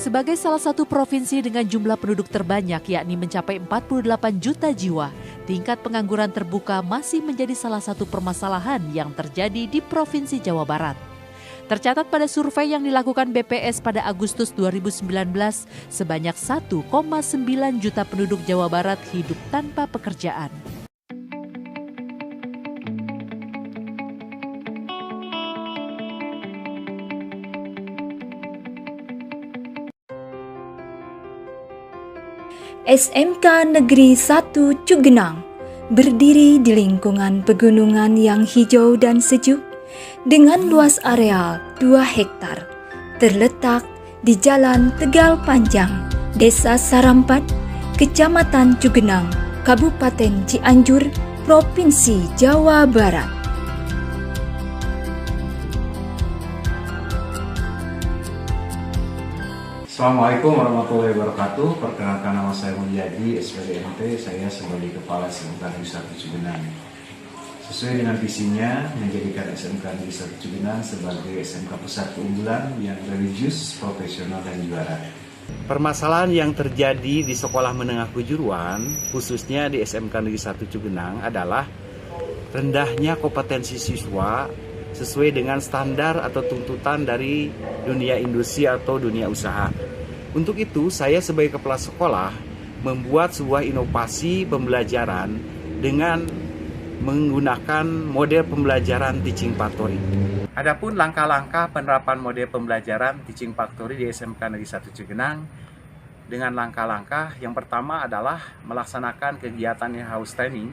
Sebagai salah satu provinsi dengan jumlah penduduk terbanyak yakni mencapai 48 juta jiwa, tingkat pengangguran terbuka masih menjadi salah satu permasalahan yang terjadi di Provinsi Jawa Barat. Tercatat pada survei yang dilakukan BPS pada Agustus 2019, sebanyak 1,9 juta penduduk Jawa Barat hidup tanpa pekerjaan. SMK Negeri 1 Cugenang berdiri di lingkungan pegunungan yang hijau dan sejuk dengan luas areal 2 hektar, terletak di Jalan Tegal Panjang, Desa Sarampat, Kecamatan Cugenang, Kabupaten Cianjur, Provinsi Jawa Barat. Assalamualaikum warahmatullahi wabarakatuh. Perkenalkan, nama saya Mulyadi, SPDMT. Saya sebagai Kepala SMK Negeri 1 Cugenang. Sesuai dengan visinya, menjadikan SMK Negeri 1 Cugenang sebagai SMK pusat keunggulan yang religius, profesional, dan juara. Permasalahan yang terjadi di sekolah menengah kejuruan, khususnya di SMK Negeri 1 Cugenang, adalah rendahnya kompetensi siswa sesuai dengan standar atau tuntutan dari dunia industri atau dunia usaha. Untuk itu, saya sebagai kepala sekolah membuat sebuah inovasi pembelajaran dengan menggunakan model pembelajaran Teaching Factory. Adapun langkah-langkah penerapan model pembelajaran Teaching Factory di SMK Negeri 1 Cugenang dengan langkah-langkah yang pertama adalah melaksanakan kegiatan in-house training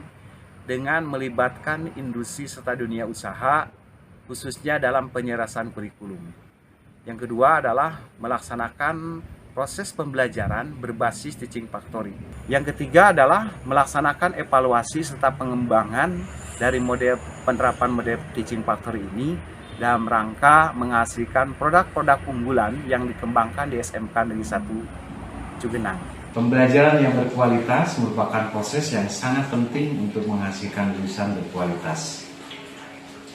dengan melibatkan industri serta dunia usaha, khususnya dalam penyerasan kurikulum. Yang kedua adalah melaksanakan proses pembelajaran berbasis Teaching Factory. Yang ketiga adalah melaksanakan evaluasi serta pengembangan dari penerapan model Teaching Factory ini dalam rangka menghasilkan produk-produk unggulan yang dikembangkan di SMK Negeri 1 Cugenang. Pembelajaran yang berkualitas merupakan proses yang sangat penting untuk menghasilkan lulusan berkualitas.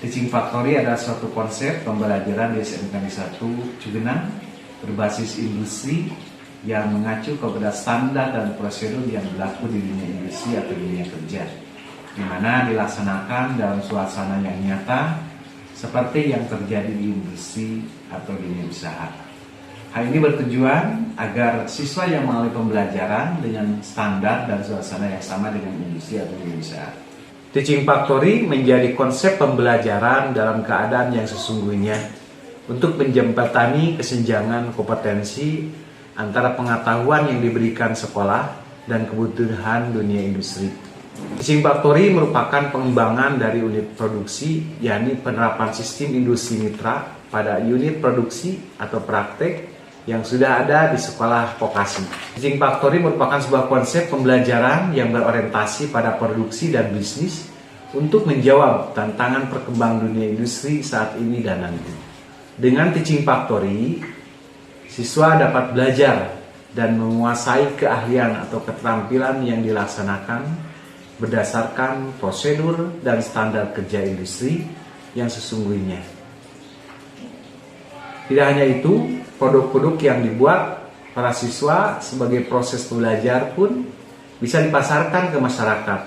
Teaching Factory adalah suatu konsep pembelajaran di SMK Negeri 1 Cugenang berbasis industri yang mengacu kepada standar dan prosedur yang berlaku di dunia industri atau dunia kerja, di mana dilaksanakan dalam suasana yang nyata seperti yang terjadi di industri atau dunia usaha. Hal ini bertujuan agar siswa yang melalui pembelajaran dengan standar dan suasana yang sama dengan industri atau dunia usaha. Teaching Factory menjadi konsep pembelajaran dalam keadaan yang sesungguhnya untuk menjembatani kesenjangan kompetensi antara pengetahuan yang diberikan sekolah dan kebutuhan dunia industri. Teaching Factory merupakan pengembangan dari unit produksi, yakni penerapan sistem industri mitra pada unit produksi atau praktek yang sudah ada di sekolah vokasi. Teaching Factory merupakan sebuah konsep pembelajaran yang berorientasi pada produksi dan bisnis untuk menjawab tantangan perkembangan dunia industri saat ini dan nanti. Dengan Teaching Factory, siswa dapat belajar dan menguasai keahlian atau keterampilan yang dilaksanakan berdasarkan prosedur dan standar kerja industri yang sesungguhnya. Tidak hanya itu, produk-produk yang dibuat para siswa sebagai proses belajar pun bisa dipasarkan ke masyarakat,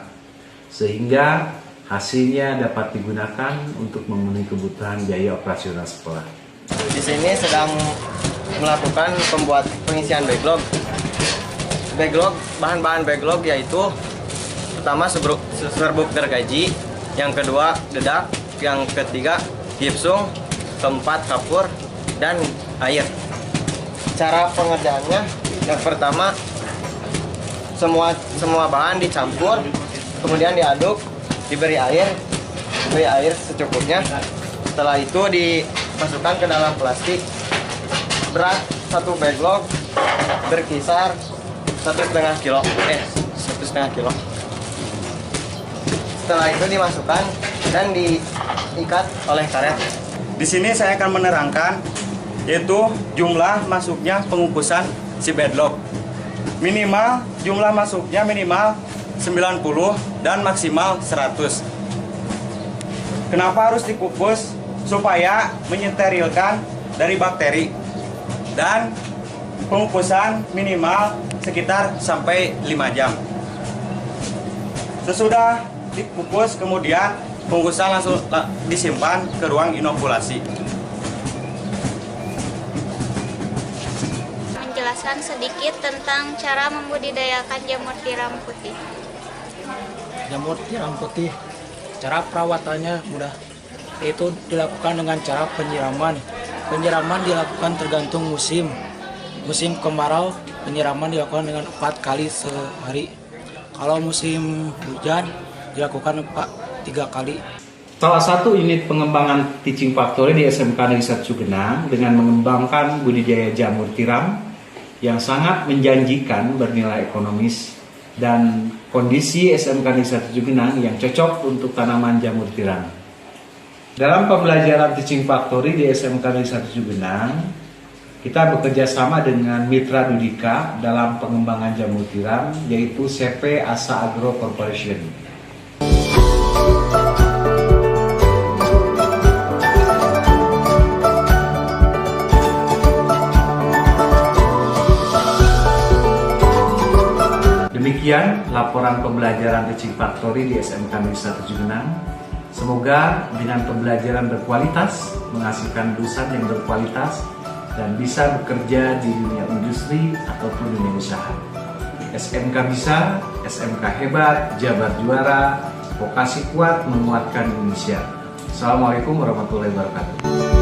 sehingga hasilnya dapat digunakan untuk memenuhi kebutuhan biaya operasional sekolah. Di sini sedang melakukan pengisian backlog. Bahan-bahan backlog yaitu pertama serbuk gergaji, yang kedua dedak, yang ketiga gipsum, keempat kapur, dan air. Cara pengerjaannya, yang pertama semua bahan dicampur, kemudian diaduk, diberi air secukupnya. Setelah itu dimasukkan ke dalam plastik. Berat satu backlog berkisar 1,5 kilo. Setelah itu dimasukkan dan diikat oleh karet. Di sini saya akan menerangkan yaitu jumlah masuknya pengukusan si bedlog. Jumlah masuknya minimal 90 dan maksimal 100. Kenapa harus dikukus? Supaya mensterilkan dari bakteri dan pengukusan minimal sekitar sampai 5 jam. Sesudah dikukus, kemudian pengukusan langsung disimpan ke ruang inokulasi. Menjelaskan sedikit tentang cara membudidayakan jamur tiram putih. Jamur tiram putih, cara perawatannya mudah, yaitu dilakukan dengan cara penyiraman. Penyiraman dilakukan tergantung musim. Musim kemarau, penyiraman dilakukan dengan 4 kali sehari. Kalau musim hujan, dilakukan 3 kali. Salah satu unit pengembangan Teaching Factory di SMK Negeri 1 Cugenang dengan mengembangkan budidaya jamur tiram yang sangat menjanjikan bernilai ekonomis dan kondisi SMK Negeri 1 Cugenang yang cocok untuk tanaman jamur tiram. Dalam pembelajaran Teaching Factory di SMK Negeri 1 Cugenang, kita bekerja sama dengan Mitra Dudika dalam pengembangan jamur tiram, yaitu CP Asa Agro Corporation. Demikian laporan pembelajaran Teaching Factory di SMK Negeri 1 Cugenang. Semoga dengan pembelajaran berkualitas, menghasilkan lulusan yang berkualitas, dan bisa bekerja di dunia industri ataupun dunia usaha. SMK bisa, SMK hebat, Jabar juara, vokasi kuat menguatkan Indonesia. Assalamualaikum warahmatullahi wabarakatuh.